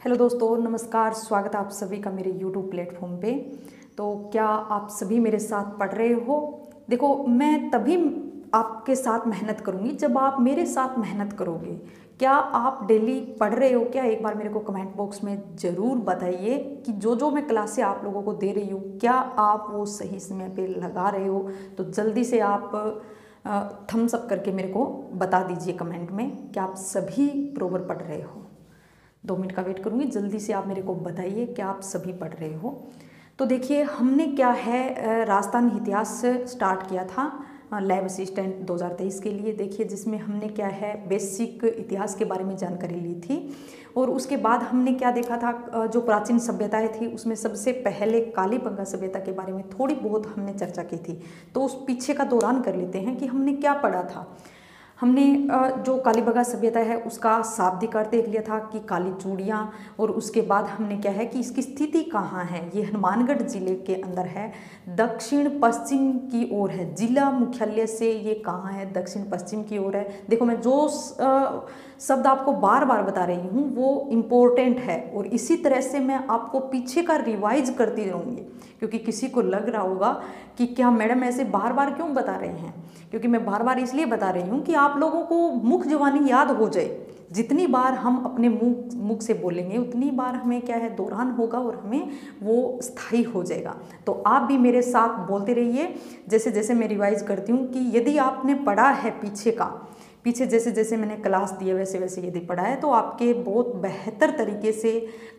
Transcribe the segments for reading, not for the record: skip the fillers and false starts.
Hello दोस्तों, नमस्कार। स्वागत है आप सभी का मेरे यूट्यूब प्लेटफॉर्म पे। तो क्या आप सभी मेरे साथ पढ़ रहे हो? देखो, मैं तभी आपके साथ मेहनत करूँगी जब आप मेरे साथ मेहनत करोगे। क्या आप डेली पढ़ रहे हो क्या? एक बार मेरे को कमेंट बॉक्स में ज़रूर बताइए कि जो मैं क्लासें आप लोगों को दे रही हूँ, क्या आप वो सही समय पे लगा रहे हो? तो जल्दी से आप थम्स अप करके मेरे को बता दीजिए कमेंट में कि आप सभी प्रॉपर पढ़ रहे हो। 2 मिनट का वेट करूँगी, जल्दी से आप मेरे को बताइए कि आप सभी पढ़ रहे हो। तो देखिए, हमने क्या है राजस्थान इतिहास स्टार्ट किया था लैब असिस्टेंट 2023 के लिए। देखिए, जिसमें हमने क्या है बेसिक इतिहास के बारे में जानकारी ली थी। और उसके बाद हमने क्या देखा था, जो प्राचीन सभ्यताएं थी उसमें सबसे पहले कालीबंगा सभ्यता के बारे में थोड़ी बहुत हमने चर्चा की थी। तो उस पीछे का दौरान कर लेते हैं कि हमने क्या पढ़ा था। हमने जो कालीबंगा सभ्यता है उसका शाब्दिक अर्थ देख लिया था कि काली चूड़ियाँ। और उसके बाद हमने क्या है कि इसकी स्थिति कहाँ है। ये हनुमानगढ़ जिले के अंदर है, दक्षिण पश्चिम की ओर है। जिला मुख्यालय से ये कहाँ है? दक्षिण पश्चिम की ओर है। देखो, मैं जो शब्द आपको बार बार बता रही हूँ वो इम्पोर्टेंट है, और इसी तरह से मैं आपको पीछे का रिवाइज करती रहूँगी, क्योंकि किसी को लग रहा होगा कि क्या मैडम ऐसे बार बार क्यों बता रहे हैं। क्योंकि मैं बार बार इसलिए बता रही हूँ कि आप लोगों को मुख जबानी याद हो जाए। जितनी बार हम अपने मुख से बोलेंगे उतनी बार हमें क्या है दोहरान होगा, और हमें वो स्थायी हो जाएगा। तो आप भी मेरे साथ बोलते रहिए जैसे जैसे मैं रिवाइज करती हूँ कि यदि आपने पढ़ा है पीछे जैसे जैसे मैंने क्लास दी है वैसे वैसे यदि पढ़ा है तो आपके बहुत बेहतर तरीके से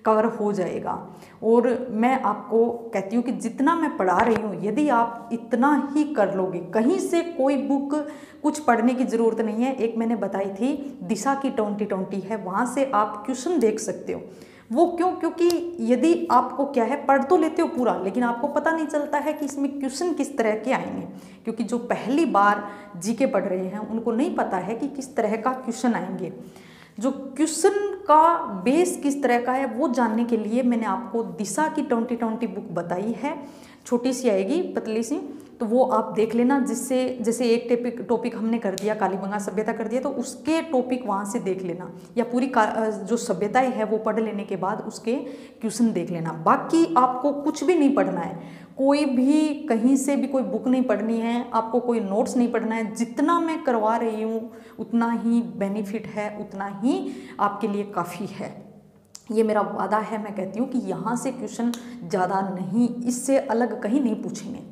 कवर हो जाएगा। और मैं आपको कहती हूँ कि जितना मैं पढ़ा रही हूँ यदि आप इतना ही कर लोगे, कहीं से कोई बुक कुछ पढ़ने की ज़रूरत नहीं है। एक मैंने बताई थी दिशा की 2020 है, वहाँ से आप क्वेश्चन देख सकते हो। वो क्यों? क्योंकि यदि आपको क्या है पढ़ तो लेते हो पूरा, लेकिन आपको पता नहीं चलता है कि इसमें क्वेश्चन किस तरह के आएंगे। क्योंकि जो पहली बार जीके पढ़ रहे हैं उनको नहीं पता है कि किस तरह का क्वेश्चन आएंगे। जो क्वेश्चन का बेस किस तरह का है वो जानने के लिए मैंने आपको दिशा की 2020 बुक बताई है। छोटी सी आएगी, पतली सी, तो वो आप देख लेना। जिससे जैसे एक टॉपिक हमने कर दिया, कालीबंगा सभ्यता कर दिया, तो उसके टॉपिक वहाँ से देख लेना, या पूरी जो सभ्यताएं है वो पढ़ लेने के बाद उसके क्वेश्चन देख लेना। बाकी आपको कुछ भी नहीं पढ़ना है, कोई भी कहीं से भी कोई बुक नहीं पढ़नी है, आपको कोई नोट्स नहीं पढ़ना है। जितना मैं करवा रही हूँ उतना ही बेनिफिट है, उतना ही आपके लिए काफ़ी है। ये मेरा वादा है। मैं कहती हूँ कि यहाँ से क्वेश्चन ज़्यादा नहीं, इससे अलग कहीं नहीं पूछेंगे।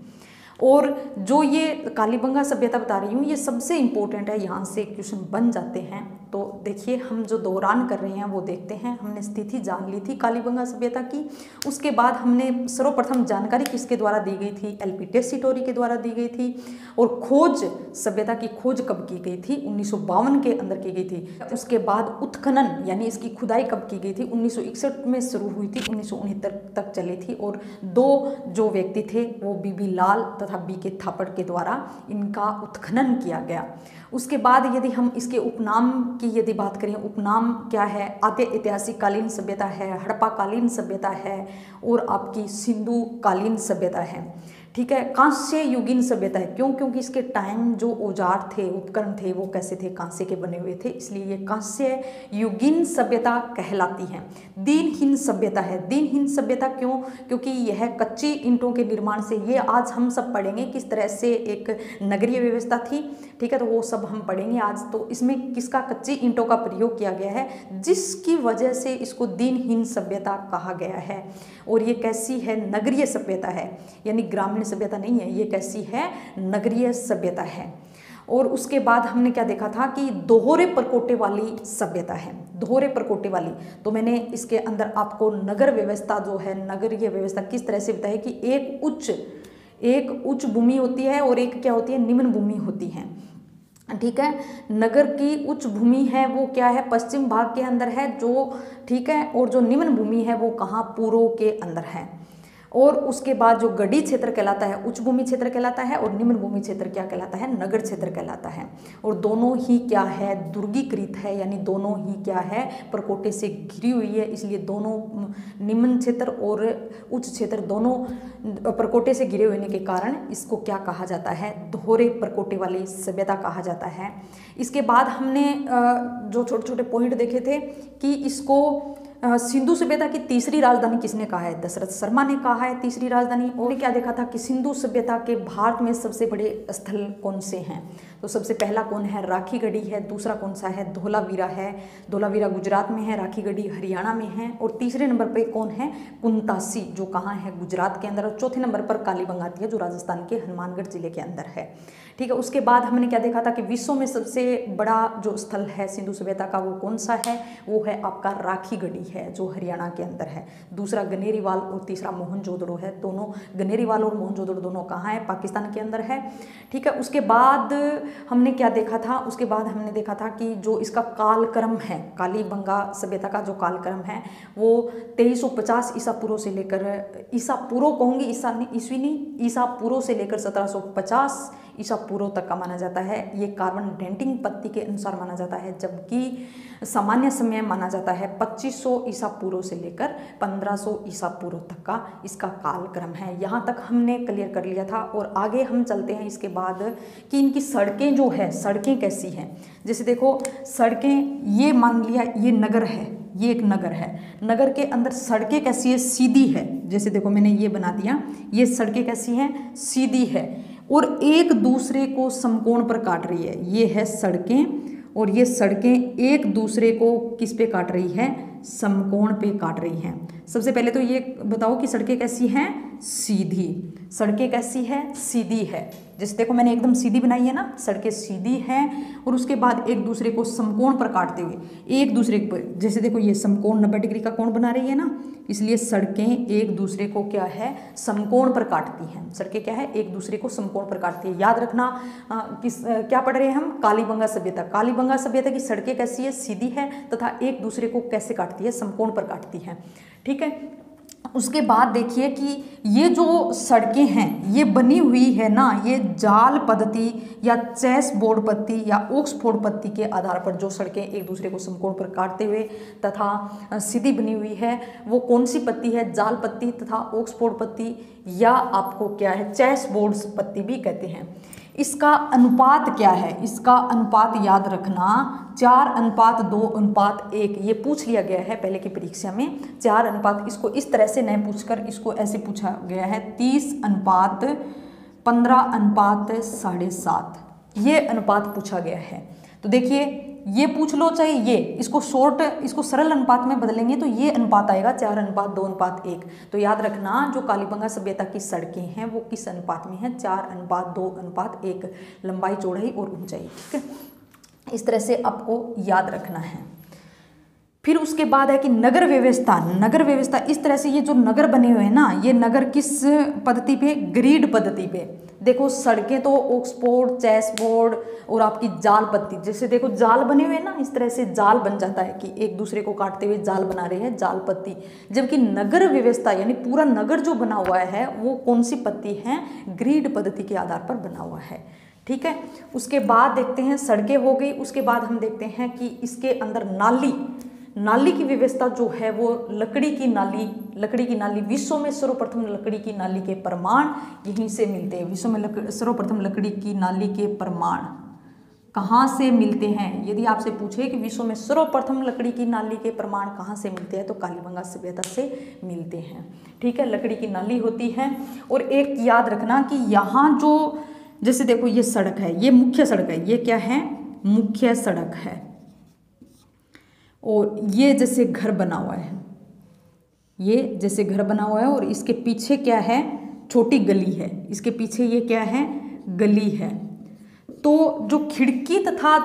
और जो ये कालीबंगा सभ्यता बता रही हूँ ये सबसे इम्पोर्टेंट है, यहाँ से क्वेश्चन बन जाते हैं। तो देखिए, हम जो दौरान कर रहे हैं वो देखते हैं। हमने स्थिति जान ली थी कालीबंगा सभ्यता की। उसके बाद हमने सर्वप्रथम जानकारी किसके द्वारा दी गई थी? एलपी टेसीटोरी के द्वारा दी गई थी। और खोज, सभ्यता की खोज कब की गई थी? 1952 के अंदर की गई थी। उसके बाद उत्खनन यानी इसकी खुदाई कब की गई थी? 1961 में शुरू हुई थी, 1969 तक चली थी। और 2 जो व्यक्ति थे वो बीबी लाल तथा बीके थापड़ के द्वारा इनका उत्खनन किया गया। उसके बाद यदि हम इसके उपनाम की यदि बात करें, उपनाम क्या है? आद्य ऐतिहासिक कालीन सभ्यता है, हड़प्पा कालीन सभ्यता है, और आपकी सिंधु कालीन सभ्यता है। ठीक है, कांस्य युगीन सभ्यता है। क्यों? क्योंकि इसके टाइम जो औजार थे, उपकरण थे, वो कैसे थे? कांस्य के बने हुए थे, इसलिए ये कांस्य युगीन सभ्यता कहलाती है। दीनहीन सभ्यता है। दीनहीन सभ्यता क्यों? क्योंकि यह कच्ची ईंटों के निर्माण से, ये आज हम सब पढ़ेंगे किस तरह से एक नगरीय व्यवस्था थी। ठीक है, तो वो सब हम पढ़ेंगे आज। तो इसमें किसका? कच्ची ईंटों का प्रयोग किया गया है, जिसकी वजह से इसको दीनहीन सभ्यता कहा गया है। और ये कैसी है? नगरीय सभ्यता है, यानी ग्रामीण सभ्यता नहीं है। ये कैसी है? नगरीय सभ्यता है। और उसके बाद हमने क्या देखा था कि दोहरे परकोटे वाली सभ्यता है। दोहरे परकोटे वाली, तो मैंने इसके अंदर आपको नगर व्यवस्था जो है, नगरीय व्यवस्था किस तरह से बताया कि एक उच्च भूमि होती है और एक क्या होती है? निम्न भूमि होती है। ठीक है, नगर की उच्च भूमि है वो क्या है? पश्चिम भाग के अंदर है जो, ठीक है, और जो निम्न भूमि है वो कहाँ? पूर्व के अंदर है। और उसके बाद जो गढ़ी क्षेत्र कहलाता है उच्च भूमि क्षेत्र कहलाता है, और निम्न भूमि क्षेत्र क्या कहलाता है? नगर क्षेत्र कहलाता है। और दोनों ही क्या है? दुर्गीकृत है, यानी दोनों ही क्या है? परकोटे से घिरी हुई है। इसलिए दोनों निम्न क्षेत्र और उच्च क्षेत्र दोनों परकोटे से घिरे होने के कारण इसको क्या कहा जाता है? दोहरे परकोटे वाली सभ्यता कहा जाता है। इसके बाद हमने जो छोटे छोटे पॉइंट देखे थे कि इसको सिंधु सभ्यता की तीसरी राजधानी किसने कहा है? दशरथ शर्मा ने कहा है तीसरी राजधानी। और क्या देखा था कि सिंधु सभ्यता के भारत में सबसे बड़े स्थल कौन से हैं? तो सबसे पहला कौन है? राखीगढ़ी है। दूसरा कौन सा है? धोलावीरा है। धोलावीरा गुजरात में है, राखीगढ़ी हरियाणा में है। और तीसरे नंबर पे कौन है? पुंतासी, जो कहाँ है? गुजरात के अंदर। और चौथे नंबर पर कालीबंगा आती है, जो राजस्थान के हनुमानगढ़ जिले के अंदर है। ठीक है। उसके बाद हमने क्या देखा था कि विश्व में सबसे बड़ा जो स्थल है सिंधु सभ्यता का वो कौन सा है? वो है आपका राखीगढ़ी है, जो हरियाणा के अंदर है। दूसरा गनेरीवाल और तीसरा मोहनजोदड़ो है। दोनों गनेरीवाल और मोहनजोदड़ो दोनों कहाँ है? पाकिस्तान के अंदर है। ठीक है। उसके बाद हमने क्या देखा था? उसके बाद हमने देखा था कि जो इसका कालक्रम है, कालीबंगा सभ्यता का जो कालक्रम है वो 2350 ईसा पूर्व से लेकर, ईसा पूर्व कहूँगी, ईसवी नहीं, ईसा पूर्व से लेकर 1750 ईसा पूर्व तक का माना जाता है। ये कार्बन डेटिंग पद्धति के अनुसार माना जाता है, जबकि सामान्य समय माना जाता है 2500 ईसा पूर्व से लेकर 1500 ईसा पूर्व तक का इसका कालक्रम है। यहाँ तक हमने क्लियर कर लिया था। और आगे हम चलते हैं इसके बाद कि इनकी सड़कें जो है, सड़कें कैसी हैं। जैसे देखो सड़कें, ये मान लिया ये नगर है, ये एक नगर है, नगर के अंदर सड़कें कैसी है? सीधी है। जैसे देखो मैंने ये बना दिया, ये सड़कें कैसी हैं? सीधी है और एक दूसरे को समकोण पर काट रही है। ये है सड़कें और ये सड़कें एक दूसरे को किस पे काट रही है? समकोण पे काट रही हैं। सबसे पहले तो ये बताओ कि सड़कें कैसी हैं? सीधी। सड़कें कैसी है? सीधी है। जैसे देखो मैंने एकदम सीधी बनाई है ना, सड़कें सीधी हैं और उसके बाद एक दूसरे को समकोण पर काटते हुए एक दूसरे पर, जैसे देखो ये समकोण 90 डिग्री का कोण बना रही है ना, इसलिए सड़कें एक दूसरे को क्या है? समकोण पर काटती हैं। सड़कें क्या है? एक दूसरे को समकोण पर काटती है। याद रखना क्या पढ़ रहे हैं हम? कालीबंगा सभ्यता। कालीबंगा सभ्यता की सड़कें कैसी है? सीधी है तथा एक दूसरे को कैसे काटती है? समकोण पर काटती है। ठीक है। उसके बाद देखिए कि ये जो सड़कें हैं ये बनी हुई है ना, ये जाल पद्धति या चेस बोर्ड पद्धति या ऑक्सफोर्ड पद्धति के आधार पर जो सड़कें एक दूसरे को समकोण पर काटते हुए तथा सीधी बनी हुई है, वो कौन सी पद्धति है? जाल पद्धति तथा ऑक्सफोर्ड पद्धति, या आपको क्या है? चेस बोर्ड पद्धति भी कहते हैं। इसका अनुपात क्या है? इसका अनुपात याद रखना 4:2:1। ये पूछ लिया गया है पहले की परीक्षा में 4:, इसको इस तरह से नहीं पूछकर इसको ऐसे पूछा गया है 30:15:7.5। ये अनुपात पूछा गया है। तो देखिए ये पूछ लो चाहे ये, इसको सरल अनुपात में बदलेंगे तो ये अनुपात आएगा 4:2:1। तो याद रखना जो कालीबंगा सभ्यता की सड़कें हैं वो किस अनुपात में है? 4:2:1, लंबाई, चौड़ाई और ऊंचाई। ठीक है। इस तरह से आपको याद रखना है। फिर उसके बाद है कि नगर व्यवस्था। नगर व्यवस्था इस तरह से, ये जो नगर बने हुए हैं ना, ये नगर किस पद्धति पे? ग्रिड पद्धति पे। देखो सड़कें तो ऑक्सफोर्ड, चेस बोर्ड और आपकी जाल पद्धति, जैसे देखो जाल बने हुए हैं ना, इस तरह से जाल बन जाता है कि एक दूसरे को काटते हुए जाल बना रहे हैं, जाल पद्धति। जबकि नगर व्यवस्था यानी पूरा नगर जो बना हुआ है वो कौन सी पद्धति है? ग्रिड पद्धति के आधार पर बना हुआ है। ठीक है। उसके बाद देखते हैं सड़कें हो गई। उसके बाद हम देखते हैं कि इसके अंदर नाली की व्यवस्था जो है वो लकड़ी की नाली। विश्व में सर्वप्रथम लकड़ी की नाली के प्रमाण यहीं से मिलते हैं। विश्व में सर्वप्रथम लकड़ी की नाली के प्रमाण कहाँ से मिलते हैं? यदि आपसे पूछे कि विश्व में सर्वप्रथम लकड़ी की नाली के प्रमाण कहाँ से मिलते हैं, तो कालीबंगा सभ्यता से मिलते हैं। ठीक है। लकड़ी की नाली होती है। और एक याद रखना कि यहाँ जो, जैसे देखो ये सड़क है, ये मुख्य सड़क है, ये क्या है? मुख्य सड़क है। और ये जैसे घर बना हुआ है, ये जैसे घर बना हुआ है और इसके पीछे क्या है? छोटी गली है। इसके पीछे ये क्या है? गली है। तो जो खिड़की तथा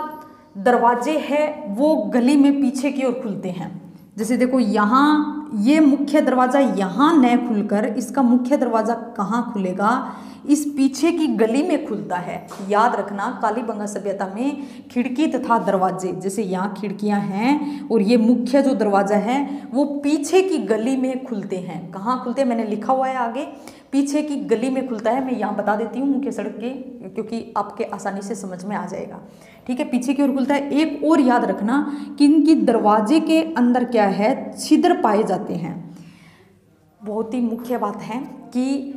दरवाजे हैं वो गली में पीछे की ओर खुलते हैं। जैसे देखो यहाँ ये मुख्य दरवाज़ा यहाँ न खुलकर इसका मुख्य दरवाज़ा कहाँ खुलेगा? इस पीछे की गली में खुलता है। याद रखना कालीबंगा सभ्यता में खिड़की तथा दरवाजे, जैसे यहाँ खिड़कियाँ हैं और ये मुख्य जो दरवाज़ा है वो पीछे की गली में खुलते हैं। कहाँ खुलते हैं? मैंने लिखा हुआ है आगे, पीछे की गली में खुलता है। मैं यहाँ बता देती हूँ मुख्य सड़क के, क्योंकि आपके आसानी से समझ में आ जाएगा। ठीक है। पीछे की ओर खुलता है। एक और याद रखना कि इनकी दरवाजे के अंदर क्या है? छिद्र पाए जाते हैं। बहुत ही मुख्य बात है कि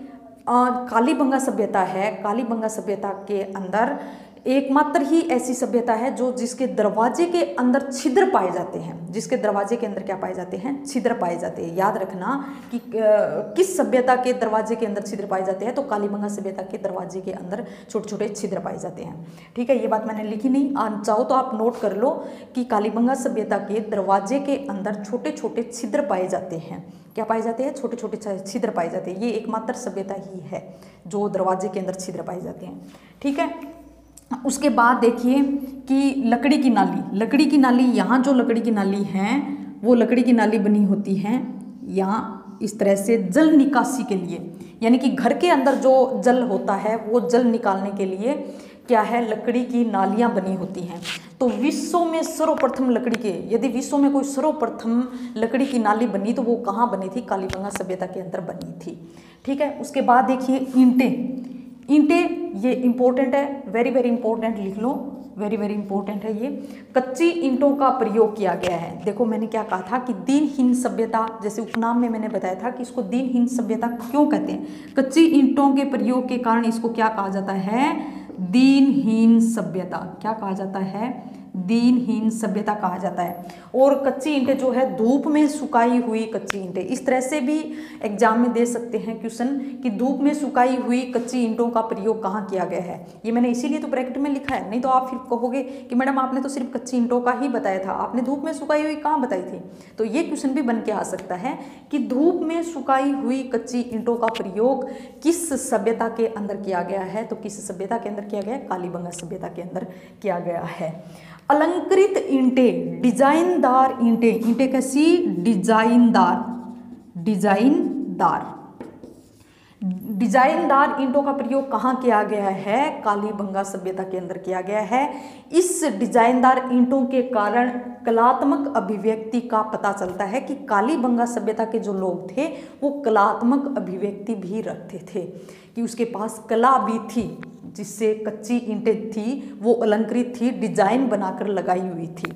कालीबंगा सभ्यता है, कालीबंगा सभ्यता के अंदर एकमात्र ही ऐसी सभ्यता है जो जिसके दरवाजे के अंदर छिद्र पाए जाते हैं, जिसके दरवाजे के अंदर क्या पाए जाते हैं, छिद्र पाए जाते हैं। याद रखना कि किस सभ्यता के दरवाजे के अंदर छिद्र पाए जाते हैं, तो कालीबंगा सभ्यता के दरवाजे के अंदर छोटे छोटे छिद्र पाए जाते हैं। ठीक है, ये बात मैंने लिखी नहीं, चाहो तो आप नोट कर लो कि कालीबंगा सभ्यता के दरवाजे के अंदर छोटे छोटे छिद्र पाए जाते हैं। क्या पाए जाते हैं, छोटे छोटे छिद्र पाए जाते हैं। ये एकमात्र सभ्यता ही है जो दरवाजे के अंदर छिद्र पाए जाते हैं। ठीक है, उसके बाद देखिए कि लकड़ी की नाली, लकड़ी की नाली, यहाँ जो लकड़ी की नाली है वो लकड़ी की नाली बनी होती है यहाँ इस तरह से जल निकासी के लिए, यानी कि घर के अंदर जो जल होता है वो जल निकालने के लिए क्या है, लकड़ी की नालियाँ बनी होती हैं। तो विश्व में सर्वप्रथम लकड़ी के, यदि विश्व में कोई सर्वप्रथम लकड़ी की नाली बनी तो वो कहाँ बनी थी, कालीबंगा सभ्यता के अंदर बनी थी। ठीक है, उसके बाद देखिए ईंटें, ईंटें ये इंपॉर्टेंट है, वेरी वेरी इंपॉर्टेंट, लिख लो, वेरी वेरी इंपॉर्टेंट है ये। कच्ची ईंटों का प्रयोग किया गया है। देखो मैंने क्या कहा था कि दीनहीन सभ्यता, जैसे उपनाम में मैंने बताया था कि इसको दीनहीन सभ्यता क्यों कहते हैं, कच्ची ईंटों के प्रयोग के कारण इसको क्या कहा जाता है, दीनहीन सभ्यता। क्या कहा जाता है, दीनहीन सभ्यता कहा जाता है। और कच्ची ईंटें जो है धूप में सुखाई हुई कच्ची ईंटें, इस तरह से भी एग्जाम में दे सकते हैं क्वेश्चन कि धूप में सुखाई हुई कच्ची ईंटों का प्रयोग कहाँ किया गया है। ये मैंने इसीलिए तो ब्रैकेट में लिखा है, नहीं तो आप फिर कहोगे कि मैडम आपने तो सिर्फ कच्ची ईंटों का ही बताया था, आपने धूप में सुखाई हुई कहाँ बताई थी। तो ये क्वेश्चन भी बन के आ सकता है कि धूप में सुखाई हुई कच्ची ईंटों का प्रयोग किस सभ्यता के अंदर किया गया है, तो किस सभ्यता के अंदर किया गया है, कालीबंगा सभ्यता के अंदर किया गया है। अलंकृत ईंटें, डिजाइनदार ईंटें, ईंटें कैसी, डिजाइनदार, डिजाइनदार, डिजाइनदार ईंटों का प्रयोग कहाँ किया गया है, कालीबंगा सभ्यता के अंदर किया गया है। इस डिजाइनदार ईंटों के कारण कलात्मक अभिव्यक्ति का पता चलता है कि कालीबंगा सभ्यता के जो लोग थे वो कलात्मक अभिव्यक्ति भी रखते थे, कि उसके पास कला भी थी, जिससे कच्ची ईंटें थी वो अलंकृत थी, डिजाइन बनाकर लगाई हुई थी।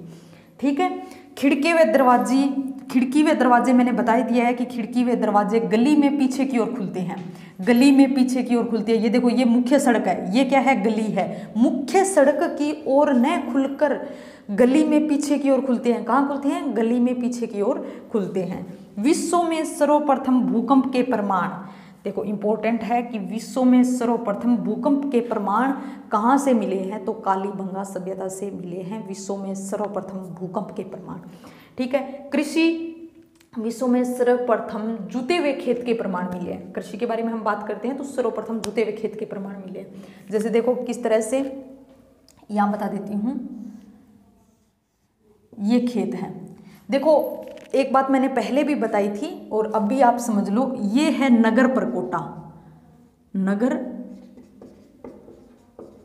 ठीक है, खिड़की व दरवाजे, खिड़की व दरवाजे मैंने बता ही दिया है कि खिड़की व दरवाजे गली में पीछे की ओर खुलते हैं, गली में पीछे की ओर खुलती है। ये देखो ये मुख्य सड़क है, ये क्या है, गली है, मुख्य सड़क की ओर न खुलकर गली में पीछे की ओर खुलते हैं। कहाँ खुलते हैं, गली में पीछे की ओर खुलते हैं। विश्व में सर्वप्रथम भूकंप के प्रमाण, देखो इंपॉर्टेंट है कि विश्व में सर्वप्रथम भूकंप के प्रमाण कहाँ से मिले हैं, तो कालीबंगा सभ्यता से मिले हैं विश्व में सर्वप्रथम भूकंप के प्रमाण। ठीक है, कृषि, विश्व में सर्वप्रथम जुते हुए खेत के प्रमाण मिले हैं। कृषि के बारे में हम बात करते हैं तो सर्वप्रथम जुते हुए खेत के प्रमाण मिले हैं। जैसे देखो किस तरह से, यहाँ बता देती हूँ, ये खेत है। देखो एक बात मैंने पहले भी बताई थी और अब भी आप समझ लो, ये है नगर परकोटा, नगर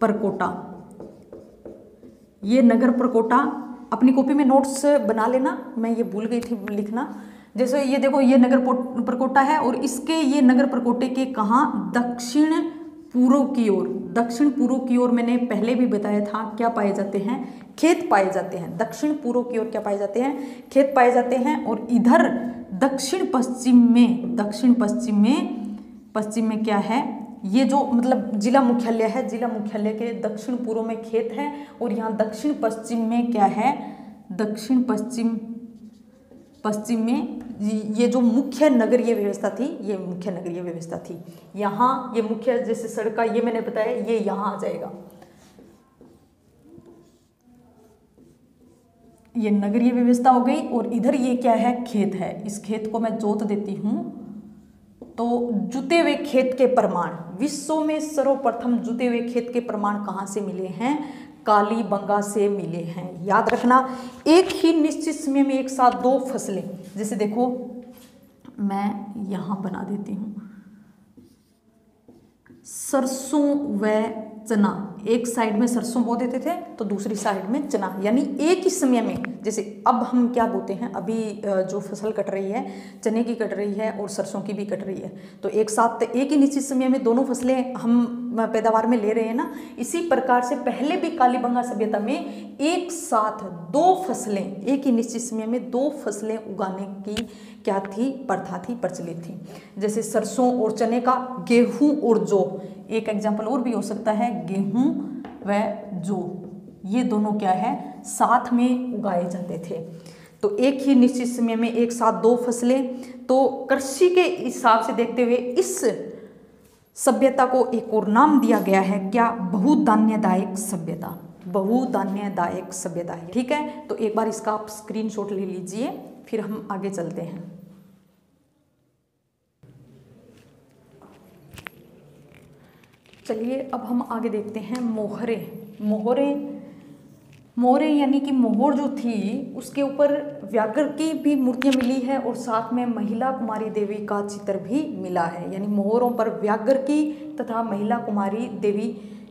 परकोटा, ये नगर परकोटा। अपनी कॉपी में नोट्स बना लेना, मैं ये भूल गई थी लिखना। जैसे ये देखो ये नगर परकोटा है और इसके ये नगर परकोटे के कहाँ, दक्षिण पूर्व की ओर, दक्षिण पूर्व की ओर मैंने पहले भी बताया था क्या पाए जाते हैं, खेत पाए जाते हैं। दक्षिण पूर्व की ओर क्या पाए जाते हैं, खेत पाए जाते हैं। और इधर दक्षिण पश्चिम में, दक्षिण पश्चिम में क्या है, ये जो मतलब जिला मुख्यालय है, जिला मुख्यालय के दक्षिण पूर्व में खेत है और यहाँ दक्षिण पश्चिम में क्या है, दक्षिण पश्चिम में ये जो मुख्य नगरीय व्यवस्था थी, ये मुख्य नगरीय व्यवस्था थी। यहाँ ये मुख्य जैसे सड़क का ये मैंने बताया, ये यहाँ आ जाएगा, ये नगरीय व्यवस्था हो गई। और इधर ये क्या है, खेत है। इस खेत को मैं जोत देती हूँ तो जुते हुए खेत के प्रमाण, विश्व में सर्वप्रथम जुते हुए खेत के प्रमाण कहाँ से मिले हैं, कालीबंगा से मिले हैं। याद रखना, एक ही निश्चित समय में एक साथ दो फसलें, जैसे देखो मैं यहाँ बना देती हूँ, सरसों व चना, एक साइड में सरसों बो देते थे तो दूसरी साइड में चना, यानी एक ही समय में। जैसे अब हम क्या बोते हैं, अभी जो फसल कट रही है चने की कट रही है और सरसों की भी कट रही है, तो एक साथ एक ही निश्चित समय में दोनों फसलें हम पैदावार में ले रहे हैं ना। इसी प्रकार से पहले भी कालीबंगा सभ्यता में एक साथ दो फसलें, एक ही निश्चित समय में दो फसलें उगाने की क्या थी, प्रथा थी, प्रचलित थी। जैसे सरसों और चने का, गेहूं और जौ, एक एग्जाम्पल और भी हो सकता है, गेहूं व जौ, ये दोनों क्या है साथ में उगाए जाते थे। तो एक ही निश्चित समय में एक साथ दो फसलें। तो कृषि के हिसाब से देखते हुए इस सभ्यता को एक और नाम दिया गया है क्या, बहुधान्यदायक सभ्यता, बहुधान्यदायक सभ्यता है। ठीक है, तो एक बार इसका आप स्क्रीनशॉट ले लीजिए, फिर हम आगे चलते हैं। चलिए अब हम आगे देखते हैं मोहरे। मोहरे यानी कि मोहर जो थी उसके ऊपर व्याघ्र की भी मूर्तियां मिली है और साथ में महिला कुमारी देवी का चित्र भी मिला है। यानी मोहरों पर व्याघ्र की तथा महिला कुमारी देवी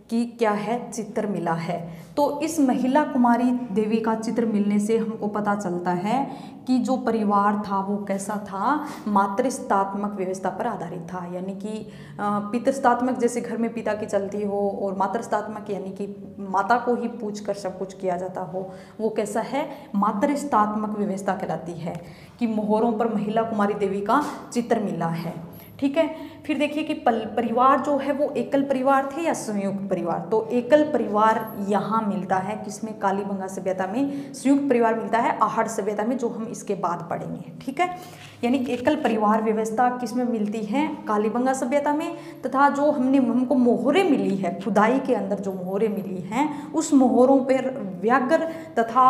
की क्या है चित्र मिला है। तो इस महिला कुमारी देवी का चित्र मिलने से हमको पता चलता है कि जो परिवार था वो कैसा था, मातृस्तात्मक व्यवस्था पर आधारित था। यानी कि पितृस्तात्मक जैसे घर में पिता की चलती हो, और मातृस्तात्मक यानी कि माता को ही पूछ कर सब कुछ किया जाता हो, वो कैसा है मातृस्तात्मक व्यवस्था कहलाती है। कि मोहरों पर महिला कुमारी देवी का चित्र मिला है। ठीक है, फिर देखिए कि परिवार जो है वो एकल परिवार थे या संयुक्त परिवार। तो एकल परिवार यहाँ मिलता है किसमें, कालीबंगा सभ्यता में। संयुक्त परिवार मिलता है आहड़ सभ्यता में, जो हम इसके बाद पढ़ेंगे। ठीक है, यानी एकल परिवार व्यवस्था किसमें मिलती है, कालीबंगा सभ्यता में। तथा जो हमको मोहरे मिली है, खुदाई के अंदर जो मोहरे मिली हैं, उस मोहरों पर व्याघ्र तथा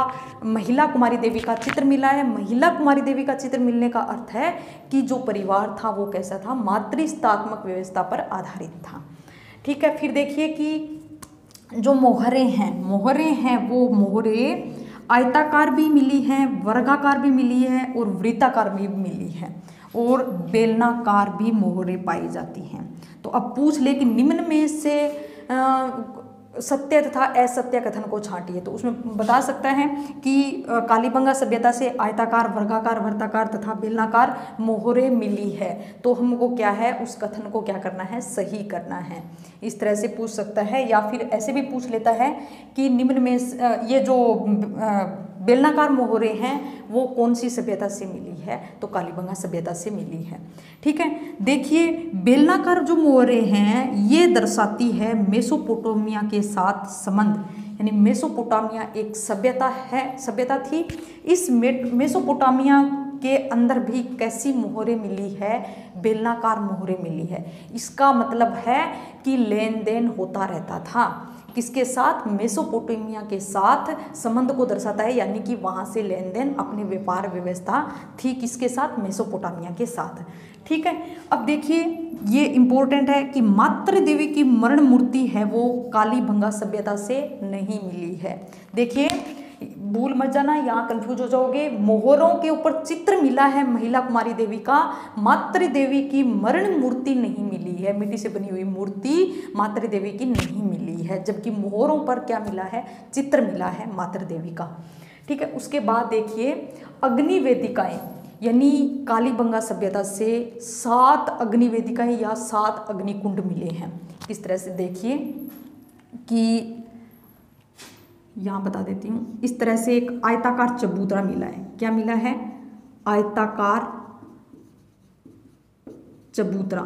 महिला कुमारी देवी का चित्र मिला है। महिला कुमारी देवी का चित्र मिलने का अर्थ है कि जो परिवार था वो कैसा था, मातृस्तात्मक व्यवस्था पर आधारित था। ठीक है, फिर देखिए कि जो मोहरे हैं वो मोहरे आयताकार भी मिली हैं, वर्गाकार भी मिली है और वृत्ताकार भी मिली है, और बेलनाकार भी मोहरे पाई जाती हैं। तो अब पूछ ले कि निम्न में से सत्य तथा असत्य कथन को छांटिए। तो उसमें बता सकता है कि कालीबंगा सभ्यता से आयताकार, वर्गाकार, वृत्ताकार तथा बेलनाकार मोहरे मिली है। तो हमको क्या है उस कथन को क्या करना है, सही करना है। इस तरह से पूछ सकता है, या फिर ऐसे भी पूछ लेता है कि निम्न में ये जो बेलनाकार मोहरे हैं वो कौन सी सभ्यता से मिली है, तो कालीबंगा सभ्यता से मिली है। ठीक है, देखिए बेलनाकार जो मोहरे हैं ये दर्शाती है मेसोपोटामिया के साथ संबंध। यानी मेसोपोटामिया एक सभ्यता थी। इस मेसोपोटामिया के अंदर भी कैसी मोहरे मिली है, बेलनाकार मोहरे मिली है। इसका मतलब है कि लेन देन होता रहता था, किसके साथ, मेसोपोटामिया के साथ संबंध को दर्शाता है। यानी कि वहाँ से लेन देन, अपनी व्यापार व्यवस्था थी किसके साथ, मेसोपोटामिया के साथ। ठीक है, अब देखिए ये इंपॉर्टेंट है कि मातृ देवी की मरण मूर्ति है वो कालीबंगा सभ्यता से नहीं मिली है। देखिए भूल मत जाना, यहाँ कंफ्यूज हो जाओगे। मोहरों के ऊपर चित्र मिला है महिला कुमारी देवी का, मातृ देवी की मरण मूर्ति नहीं मिली है, मिट्टी से बनी हुई मूर्ति मातृ देवी की नहीं मिली है। जबकि मोहरों पर क्या मिला है, चित्र मिला है मातृ देवी का। ठीक है, उसके बाद देखिए अग्नि वेदिकाएं, यानी कालीबंगा सभ्यता से 7 अग्नि वेदिकाएं या 7 अग्निकुंड मिले हैं। इस तरह से देखिए कि यहाँ बता देती हूँ। इस तरह से एक आयताकार चबूतरा मिला है। क्या मिला है, आयताकार चबूतरा।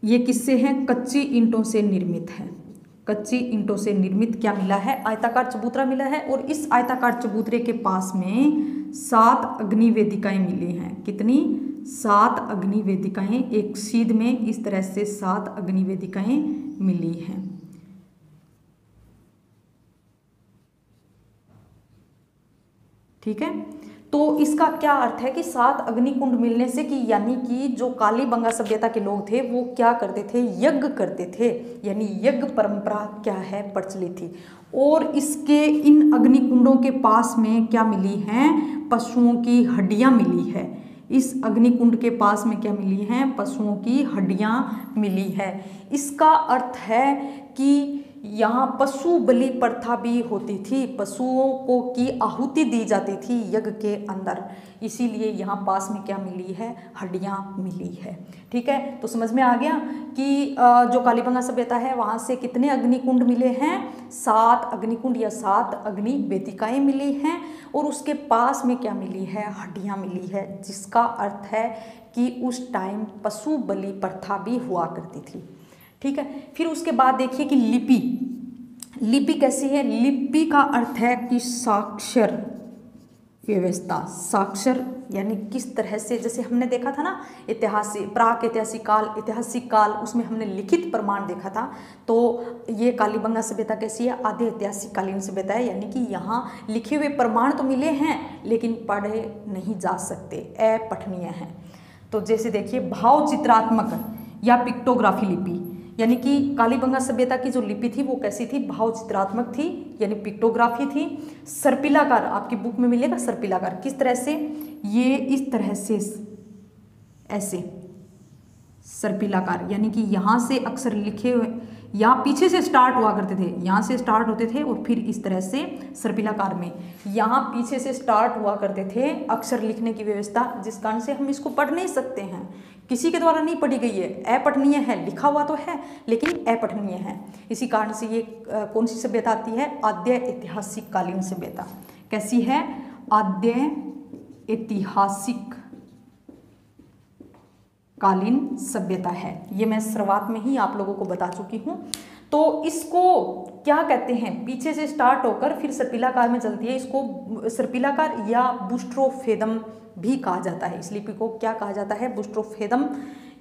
ये किससे है, कच्ची ईंटों से निर्मित है। कच्ची ईंटों से निर्मित क्या मिला है, आयताकार चबूतरा मिला है। और इस आयताकार चबूतरे के पास में 7 अग्नि वेदिकाएं मिली हैं। कितनी, 7 अग्नि वेदिकाएं। एक सीध में इस तरह से 7 अग्नि वेदिकाएं मिली हैं। ठीक है, तो इसका क्या अर्थ है कि 7 अग्निकुंड मिलने से कि यानी कि जो कालीबंगा सभ्यता के लोग थे वो क्या करते थे, यज्ञ करते थे। यानी यज्ञ परंपरा क्या है, प्रचलित थी। और इसके इन अग्निकुंडों के पास में क्या मिली हैं, पशुओं की हड्डियां मिली है। इस अग्निकुंड के पास में क्या मिली हैं, पशुओं की हड्डियां मिली है। इसका अर्थ है कि यहाँ पशु बलि प्रथा भी होती थी, पशुओं को की आहुति दी जाती थी यज्ञ के अंदर, इसीलिए यहाँ पास में क्या मिली है, हड्डियाँ मिली है। ठीक है, तो समझ में आ गया कि जो कालीबंगा सभ्यता है वहाँ से कितने अग्निकुंड मिले हैं, 7 अग्निकुंड या 7 अग्नि वेदिकाएं मिली हैं। और उसके पास में क्या मिली है, हड्डियाँ मिली है, जिसका अर्थ है कि उस टाइम पशु बलि प्रथा भी हुआ करती थी। ठीक है, फिर उसके बाद देखिए कि लिपि, लिपि कैसी है? लिपि का अर्थ है कि साक्षर व्यवस्था। साक्षर यानी किस तरह से, जैसे हमने देखा था ना ऐतिहासिक, प्राक ऐतिहासिक काल, ऐतिहासिक काल, उसमें हमने लिखित प्रमाण देखा था। तो ये कालीबंगा सभ्यता कैसी है? आधे ऐतिहासिक कालीन सभ्यता है, यानी कि यहाँ लिखे हुए प्रमाण तो मिले हैं लेकिन पढ़े नहीं जा सकते, अपठनीय हैं। तो जैसे देखिए भाव चित्रात्मक या पिक्टोग्राफी लिपि, यानी कि कालीबंगा सभ्यता की जो लिपि थी वो कैसी थी? भाव चित्रात्मक थी, यानी पिक्टोग्राफी थी। सर्पिलाकार, आपकी बुक में मिलेगा सर्पिलाकार। किस तरह से? ये इस तरह से, ऐसे सर्पिलाकार, यानी कि यहाँ से अक्षर लिखे हुए, यहाँ पीछे से स्टार्ट हुआ करते थे, यहाँ से स्टार्ट होते थे और फिर इस तरह से सर्पिलाकार में यहाँ पीछे से स्टार्ट हुआ करते थे अक्षर लिखने की व्यवस्था, जिस कारण से हम इसको पढ़ नहीं सकते हैं, किसी के द्वारा नहीं पढ़ी गई है, अपठनीय है। लिखा हुआ तो है लेकिन अपठनीय है। इसी कारण से ये कौन सी सभ्यता आती है? आद्य ऐतिहासिक कालीन सभ्यता। कैसी है? आद्य ऐतिहासिक कालीन सभ्यता है। ये मैं शुरुआत में ही आप लोगों को बता चुकी हूँ। तो इसको क्या कहते हैं? पीछे से स्टार्ट होकर फिर सर्पिलाकार में चलती है, इसको सर्पिलाकार या बुस्ट्रोफेदम भी कहा जाता है। इस लिपि को क्या कहा जाता है? बुस्ट्रोफेदम,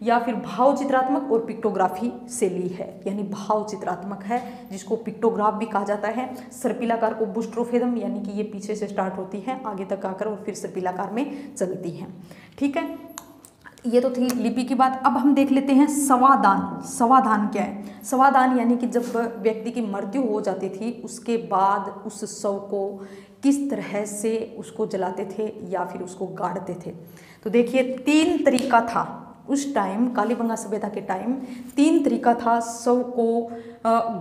या फिर भाव चित्रात्मक और पिक्टोग्राफी से ली है, यानी भाव चित्रात्मक है जिसको पिक्टोग्राफ भी कहा जाता है। सर्पिलाकार को बुस्ट्रोफेदम, यानी कि ये पीछे से स्टार्ट होती है आगे तक आकर और फिर सर्पिलाकार में चलती है। ठीक है, ये तो थी लिपि की बात। अब हम देख लेते हैं सवादान। सवादान क्या है? सवादान यानी कि जब व्यक्ति की मृत्यु हो जाती थी उसके बाद उस शव को किस तरह से उसको जलाते थे या फिर उसको गाड़ते थे। तो देखिए 3 तरीका था उस टाइम, कालीबंगा सभ्यता के टाइम 3 तरीका था शव को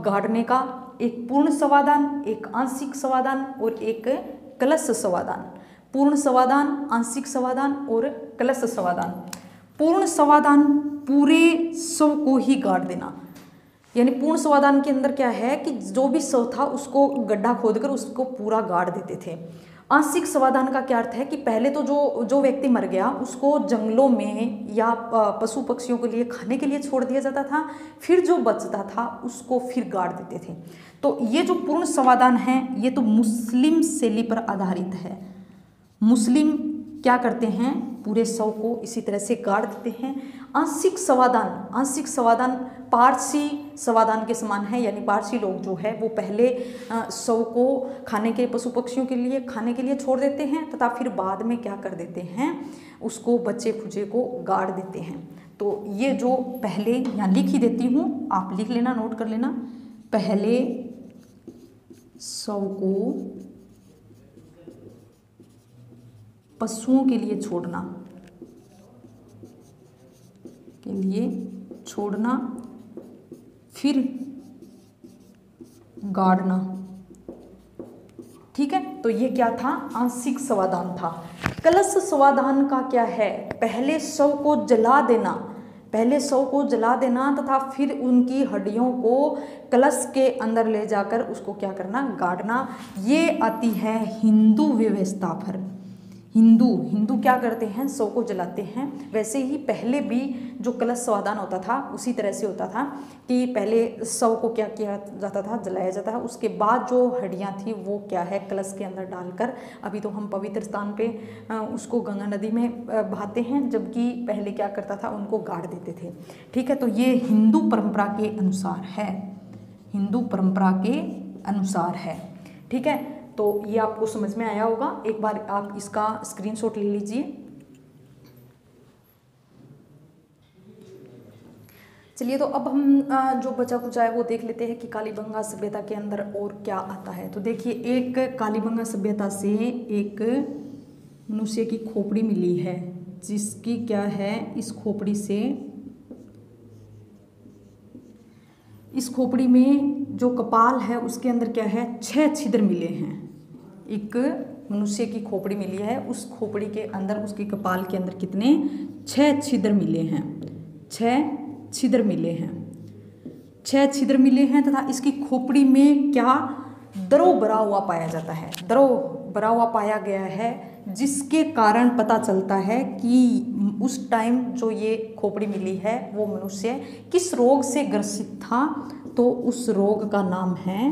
गाड़ने का। एक पूर्ण सवादान, एक आंशिक सवादान और एक कलश सवादान। पूर्ण सवादान, आंशिक सवादान और कलश सवादान। पूर्ण सवादान पूरे शव को ही गाड़ देना, यानी पूर्ण सवादान के अंदर क्या है कि जो भी शव था उसको गड्ढा खोदकर उसको पूरा गाड़ देते थे। आंशिक सवादान का क्या अर्थ है कि पहले तो जो व्यक्ति मर गया उसको जंगलों में या पशु पक्षियों के लिए खाने के लिए छोड़ दिया जाता था, फिर जो बचता था उसको फिर गाड़ देते थे। तो ये जो पूर्ण सवादान है ये तो मुस्लिम शैली पर आधारित है। मुस्लिम क्या करते हैं? पूरे शव को इसी तरह से गाड़ देते हैं। आंशिक सवादान, आंशिक सवादान पारसी सवादान के समान है, यानी पारसी लोग जो है वो पहले शव को खाने के, पशु पक्षियों के लिए खाने के लिए छोड़ देते हैं तथा फिर बाद में क्या कर देते हैं, उसको बच्चे खुचे को गाड़ देते हैं। तो ये जो पहले यहाँ लिख ही देती हूँ, आप लिख लेना, नोट कर लेना। पहले शव को पशुओं के लिए छोड़ना, फिर गाड़ना। ठीक है, तो ये क्या था? आंशिक सवादान था। कलश सवादान का क्या है? पहले शव को जला देना, पहले शव को जला देना तथा फिर उनकी हड्डियों को कलश के अंदर ले जाकर उसको क्या करना? गाड़ना। ये आती है हिंदू व्यवस्था पर। हिंदू क्या करते हैं? शव को जलाते हैं। वैसे ही पहले भी जो कलश सवादान होता था उसी तरह से होता था कि पहले शव को क्या किया जाता था? जलाया जाता है। उसके बाद जो हड्डियां थी वो क्या है? कलश के अंदर डालकर, अभी तो हम पवित्र स्थान पे उसको गंगा नदी में बहाते हैं, जबकि पहले क्या करता था? उनको गाड़ देते थे। ठीक है, तो ये हिंदू परंपरा के अनुसार है, हिंदू परंपरा के अनुसार है। ठीक है, तो ये आपको समझ में आया होगा। एक बार आप इसका स्क्रीनशॉट ले लीजिए। चलिए, तो अब हम जो बचा कुचा है वो देख लेते हैं कि कालीबंगा सभ्यता के अंदर और क्या आता है। तो देखिए, एक कालीबंगा सभ्यता से एक मनुष्य की खोपड़ी मिली है, जिसकी क्या है, इस खोपड़ी से, इस खोपड़ी में जो कपाल है उसके अंदर क्या है? 6 छिद्र मिले हैं। एक मनुष्य की खोपड़ी मिली है, उस खोपड़ी के अंदर, उसके कपाल के अंदर कितने? 6 छिद्र मिले हैं। 6 छिद्र मिले हैं, 6 छिद्र मिले हैं तथा इसकी खोपड़ी में क्या? द्रव भरा हुआ पाया जाता है। द्रव भरा हुआ पाया गया है, जिसके कारण पता चलता है कि उस टाइम जो ये खोपड़ी मिली है वो मनुष्य किस रोग से ग्रसित था। तो उस रोग का नाम है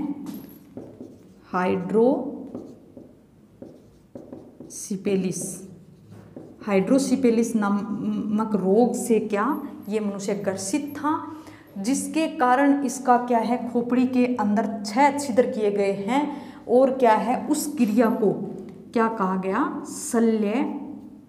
हाइड्रोसिपेलिस। हाइड्रोसिपेलिस नामक रोग से क्या ये मनुष्य ग्रसित था, जिसके कारण इसका क्या है, खोपड़ी के अंदर 6 छिद्र किए गए हैं। और क्या है, उस क्रिया को क्या कहा गया, शल्य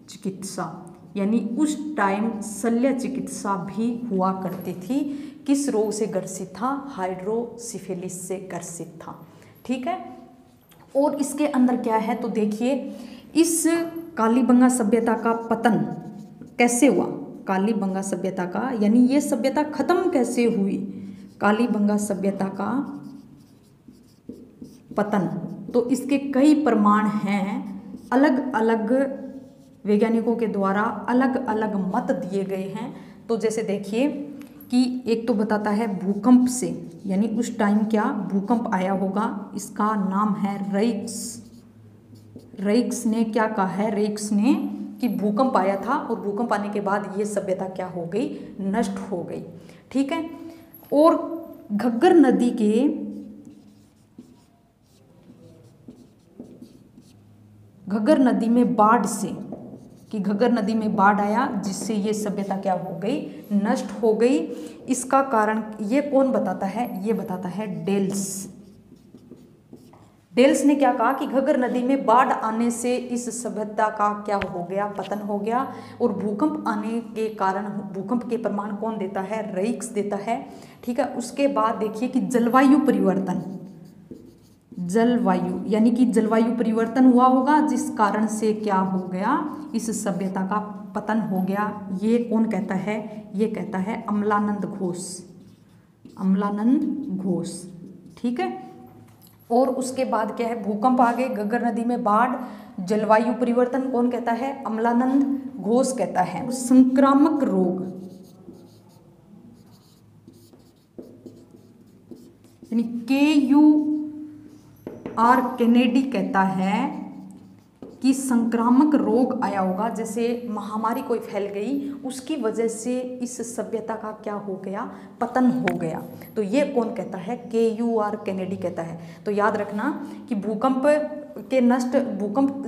चिकित्सा। यानी उस टाइम शल्य चिकित्सा भी हुआ करती थी। किस रोग से ग्रसित था, हाइड्रोसिफिलिस से ग्रसित था। ठीक है। और इसके अंदर क्या है, तो देखिए इस कालीबंगा सभ्यता का पतन कैसे हुआ, कालीबंगा सभ्यता का, यानी ये सभ्यता खत्म कैसे हुई, कालीबंगा सभ्यता का पतन। तो इसके कई प्रमाण हैं, अलग अलग वैज्ञानिकों के द्वारा अलग अलग मत दिए गए हैं। तो जैसे देखिए कि एक तो बताता है भूकंप से, यानी उस टाइम क्या भूकंप आया होगा, इसका नाम है रेक्स। रेक्स ने क्या कहा है, रेक्स ने कि भूकंप आया था और भूकंप आने के बाद ये सभ्यता क्या हो गई, नष्ट हो गई। ठीक है। और घग्गर नदी के घग्गर नदी में बाढ़ से, कि घग्गर नदी में बाढ़ आया जिससे ये सभ्यता क्या हो गई, नष्ट हो गई। इसका कारण ये कौन बताता है, ये बताता है डेल्स। डेल्स ने क्या कहा कि घग्गर नदी में बाढ़ आने से इस सभ्यता का क्या हो गया, पतन हो गया। और भूकंप आने के कारण, भूकंप के प्रमाण कौन देता है, रेक्स देता है। ठीक है। उसके बाद देखिए कि जलवायु परिवर्तन, जलवायु यानी कि जलवायु परिवर्तन हुआ होगा, जिस कारण से क्या हो गया, इस सभ्यता का पतन हो गया। ये कौन कहता है, ये कहता है अमलानंद घोष, अमलानंद घोष। ठीक है। और उसके बाद क्या है, भूकंप आ गए, घग्गर नदी में बाढ़, जलवायु परिवर्तन कौन कहता है, अमलानंद घोष कहता है। संक्रामक रोग, यानी KUR केनेडी कहता है कि संक्रामक रोग आया होगा, जैसे महामारी कोई फैल गई, उसकी वजह से इस सभ्यता का क्या हो गया, पतन हो गया। तो ये कौन कहता है, KUR केनेडी कहता है। तो याद रखना कि भूकंप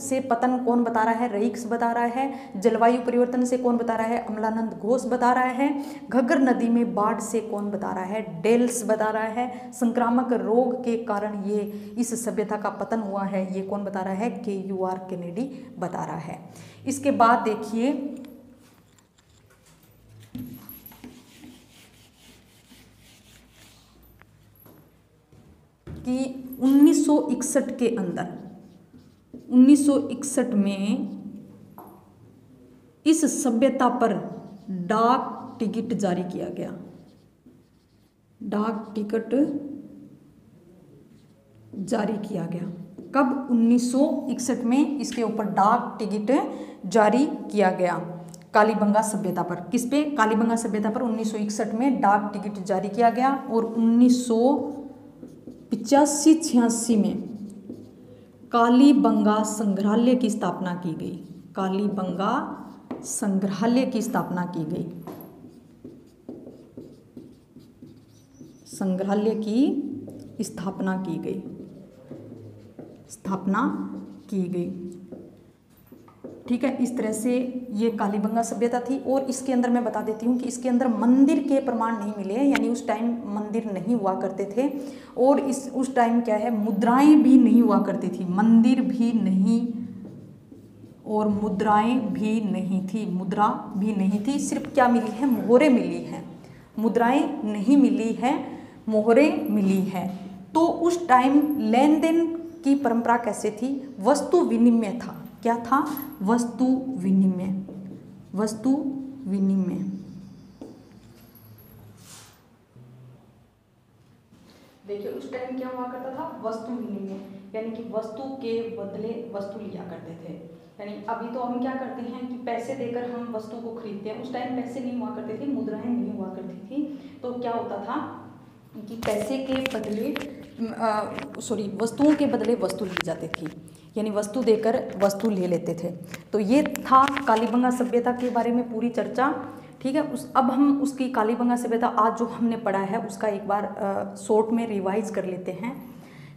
से पतन कौन बता रहा है, रेक्स बता रहा है। जलवायु परिवर्तन से कौन बता रहा है, अमलानंद घोष बता रहा है। घग्गर नदी में बाढ़ से कौन बता रहा है, डेल्स बता रहा है। संक्रामक रोग के कारण ये इस सभ्यता का पतन हुआ है, ये कौन बता रहा है, KUR केनेडी बता रहा है। इसके बाद देखिए कि 1961 के अंदर, 1961 में इस सभ्यता पर डाक टिकट जारी किया गया। डाक टिकट जारी किया गया कब, 1961 में इसके ऊपर डाक टिकट जारी किया गया कालीबंगा सभ्यता पर। किस पे, कालीबंगा सभ्यता पर 1961 में डाक टिकट जारी किया गया। और 1985-86 में कालीबंगा संग्रहालय की स्थापना की गई। कालीबंगा संग्रहालय की स्थापना की गई, संग्रहालय की स्थापना की गई, स्थापना की गई। ठीक है। इस तरह से ये कालीबंगा सभ्यता थी। और इसके अंदर मैं बता देती हूँ कि इसके अंदर मंदिर के प्रमाण नहीं मिले, यानी उस टाइम मंदिर नहीं हुआ करते थे। और उस टाइम क्या है, मुद्राएं भी नहीं हुआ करती थी, मंदिर भी नहीं और मुद्राएं भी नहीं थी, मुद्रा भी नहीं थी। सिर्फ क्या मिली है, मोहरें मिली हैं, मुद्राएं नहीं मिली हैं, मोहरें मिली हैं। तो उस टाइम लेन देन की परंपरा कैसे थी, वस्तु विनिमय था। क्या था, वस्तु विनिमय, वस्तु विनिमय। देखिए उस टाइम क्या हुआ करता था, वस्तु विनिमय, यानी कि वस्तु के बदले वस्तु लिया करते थे। यानी अभी तो हम क्या करते हैं कि पैसे देकर हम वस्तु को खरीदते हैं, उस टाइम पैसे नहीं हुआ करते थे, मुद्राएं नहीं हुआ करती थी। तो क्या होता था कि पैसे के बदले वस्तुओं के बदले वस्तु ली जाती थी, यानी वस्तु देकर वस्तु ले लेते थे। तो ये था कालीबंगा सभ्यता के बारे में पूरी चर्चा। ठीक है, अब हम उसकी कालीबंगा सभ्यता आज जो हमने पढ़ा है उसका एक बार शॉर्ट में रिवाइज कर लेते हैं।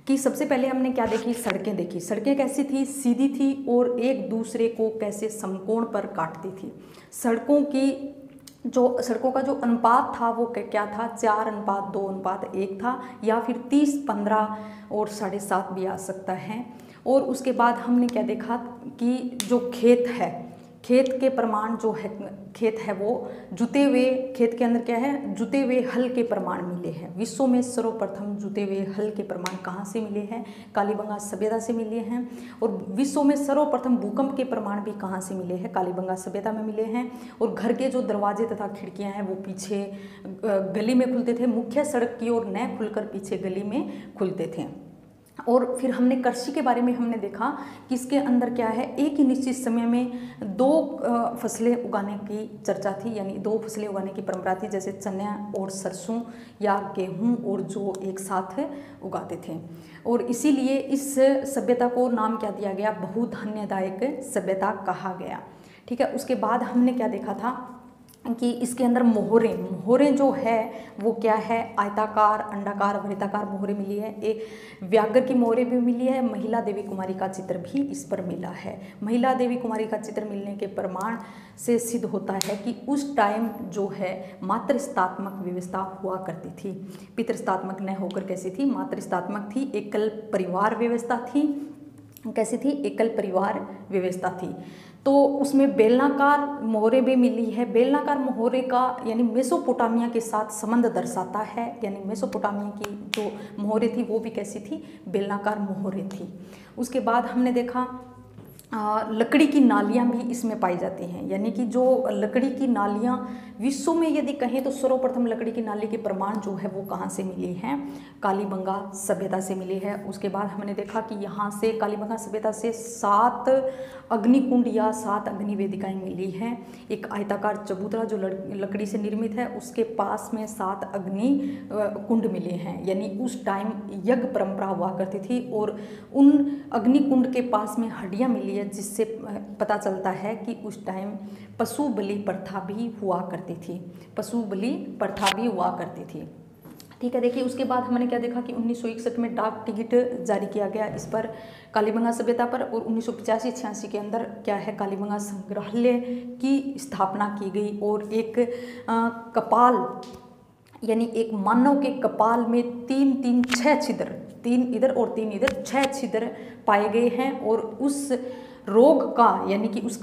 कि सबसे पहले हमने क्या देखी, सड़कें देखी। सड़कें कैसी थी, सीधी थी और एक दूसरे को कैसे समकोण पर काटती थी। सड़कों का जो अनुपात था वो क्या था, 4:2:1 था, या फिर 30:15 और 7.5 भी आ सकता है। और उसके बाद हमने क्या देखा कि जो खेत के प्रमाण जो है, खेत है वो जुते हुए, खेत के अंदर क्या है, जुते हुए हल के प्रमाण मिले हैं। विश्व में सर्वप्रथम जुते हुए हल के प्रमाण कहाँ से मिले हैं, कालीबंगा सभ्यता से मिले हैं। और विश्व में सर्वप्रथम भूकंप के प्रमाण भी कहाँ से मिले हैं, कालीबंगा सभ्यता में मिले हैं। और घर के जो दरवाजे तथा खिड़कियाँ हैं वो पीछे गली में खुलते थे, मुख्य सड़क की ओर न खुलकर पीछे गली में खुलते थे। और फिर हमने कृषि के बारे में हमने देखा कि इसके अंदर क्या है, एक ही निश्चित समय में 2 फसलें उगाने की चर्चा थी, यानी 2 फसलें उगाने की परंपरा थी, जैसे चना और सरसों या गेहूं और जौ एक साथ उगाते थे। और इसीलिए इस सभ्यता को नाम क्या दिया गया, बहुधान्यदायक सभ्यता कहा गया। ठीक है, उसके बाद हमने क्या देखा था कि इसके अंदर मोहरें जो है वो क्या है, आयताकार, अंडाकार, वृत्ताकार मोहरें मिली है। एक व्याघ्र की मोहरें भी मिली है। महिला देवी कुमारी का चित्र भी इस पर मिला है। महिला देवी कुमारी का चित्र मिलने के प्रमाण से सिद्ध होता है कि उस टाइम जो है मातृस्तात्मक व्यवस्था हुआ करती थी। पितृस्तात्मक न होकर कैसी थी, मातृस्तात्मक थी। एकल परिवार व्यवस्था थी। कैसी थी, एकल परिवार व्यवस्था थी। तो उसमें बेलनाकार मोहरें भी मिली है। बेलनाकार मोहरे का यानी मेसोपोटामिया के साथ संबंध दर्शाता है, यानी मेसोपोटामिया की जो मोहरें थी वो भी कैसी थी, बेलनाकार मोहरें थी। उसके बाद हमने देखा लकड़ी की नालियाँ भी इसमें पाई जाती हैं, यानी कि जो लकड़ी की नालियाँ विश्व में यदि कहें तो सर्वप्रथम लकड़ी की नाली के प्रमाण जो है वो कहाँ से मिली हैं, कालीबंगा सभ्यता से मिली है। उसके बाद हमने देखा कि यहाँ से कालीबंगा सभ्यता से 7 अग्निकुंड या 7 अग्निवेदिकाएँ मिली हैं। एक आयताकार चबूतरा जो लकड़ी से निर्मित है, उसके पास में 7 अग्नि कुंड मिले हैं, यानी उस टाइम यज्ञ परंपरा हुआ करती थी। और उन अग्निकुंड के पास में हड्डियाँ मिली है, जिससे पता चलता है कि उस टाइम पशु बलि प्रथा भी हुआ करती थी। पशु बलि प्रथा भी हुआ करती थी। ठीक है, देखिए उसके बाद हमने क्या देखा कि 1961 में डाक टिकट जारी किया गया इस पर, कालीबंगा सभ्यता पर। और 1985-86 के अंदर क्या है, कालीबंगा संग्रहालय की स्थापना की गई। और एक कपाल यानी एक मानव के कपाल में 6 छिद्र, 3 इधर और 3 इधर, 6 छिद्र पाए गए हैं। और उस रोग का यानी कि उस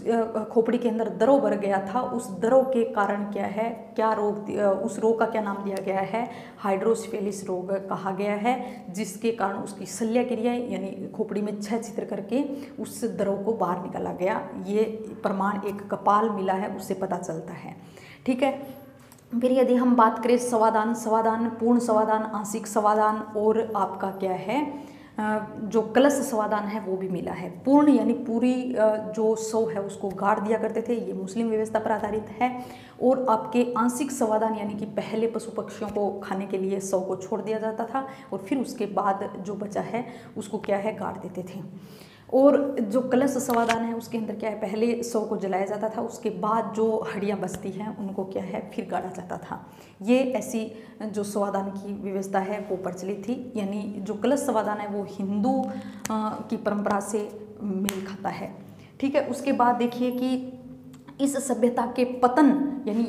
खोपड़ी के अंदर दरों भर गया था, उस दरों के कारण क्या है, क्या रोग, उस रोग का क्या नाम दिया गया है, हाइड्रोसिफिलिस रोग कहा गया है, जिसके कारण उसकी शल्य क्रिया यानी खोपड़ी में 6 छिद्र करके उस दरों को बाहर निकाला गया। ये प्रमाण एक कपाल मिला है, उससे पता चलता है। ठीक है, फिर यदि हम बात करें समाधान, पूर्ण समाधान, आंशिक समाधान और आपका क्या है जो कलश समाधान है वो भी मिला है। पूर्ण यानी पूरी जो सौ है उसको गाड़ दिया करते थे, ये मुस्लिम व्यवस्था पर आधारित है। और आपके आंशिक समाधान यानी कि पहले पशु पक्षियों को खाने के लिए सौ को छोड़ दिया जाता था और फिर उसके बाद जो बचा है उसको क्या है गाड़ देते थे। और जो कलश समाधान है उसके अंदर क्या है, पहले सौ को जलाया जाता था, उसके बाद जो हड्डियाँ बचती हैं उनको क्या है फिर गाड़ा जाता था। ये ऐसी जो समाधान की व्यवस्था है वो प्रचलित थी, यानी जो कलश समाधान है वो हिंदू की परंपरा से मेल खाता है। ठीक है, उसके बाद देखिए कि इस सभ्यता के पतन यानी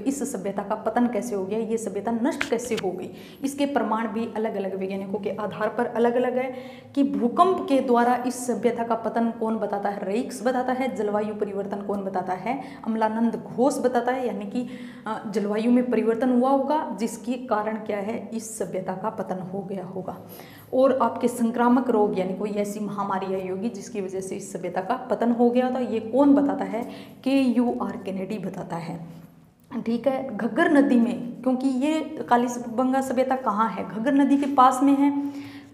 इस सभ्यता का पतन कैसे हो गया, ये सभ्यता नष्ट कैसे हो गई, इसके प्रमाण भी अलग अलग वैज्ञानिकों के आधार पर अलग अलग है। कि भूकंप के द्वारा इस सभ्यता का पतन कौन बताता है, रेइक्स बताता है। जलवायु परिवर्तन कौन बताता है, अम्लानंद घोष बताता है, यानी कि जलवायु में परिवर्तन हुआ होगा जिसके कारण क्या है इस सभ्यता का पतन हो गया होगा। और आपके संक्रामक रोग यानी कोई ऐसी महामारी आई होगी जिसकी वजह से इस सभ्यता का पतन हो गया था, ये कौन बताता है, KUR केनेडी बताता है। ठीक है, घग्गर नदी में, क्योंकि ये कालीबंगा सभ्यता कहाँ है, घग्गर नदी के पास में है,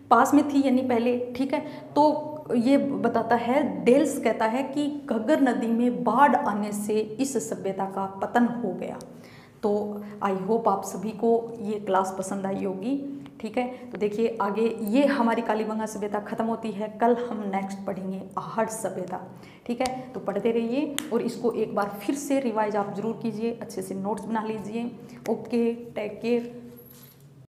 पास में थी यानी पहले। ठीक है, तो ये बताता है, डेल्स कहता है कि घग्गर नदी में बाढ़ आने से इस सभ्यता का पतन हो गया। तो आई होप आप सभी को ये क्लास पसंद आई होगी। ठीक है। तो देखिए आगे ये हमारी कालीबंगा सभ्यता खत्म होती है, कल हम नेक्स्ट पढ़ेंगे आहड़ सभ्यता, ठीक है। तो पढ़ते रहिए और इसको एक बार फिर से रिवाइज आप जरूर कीजिए, अच्छे से नोट्स बना लीजिए। Okay, take care.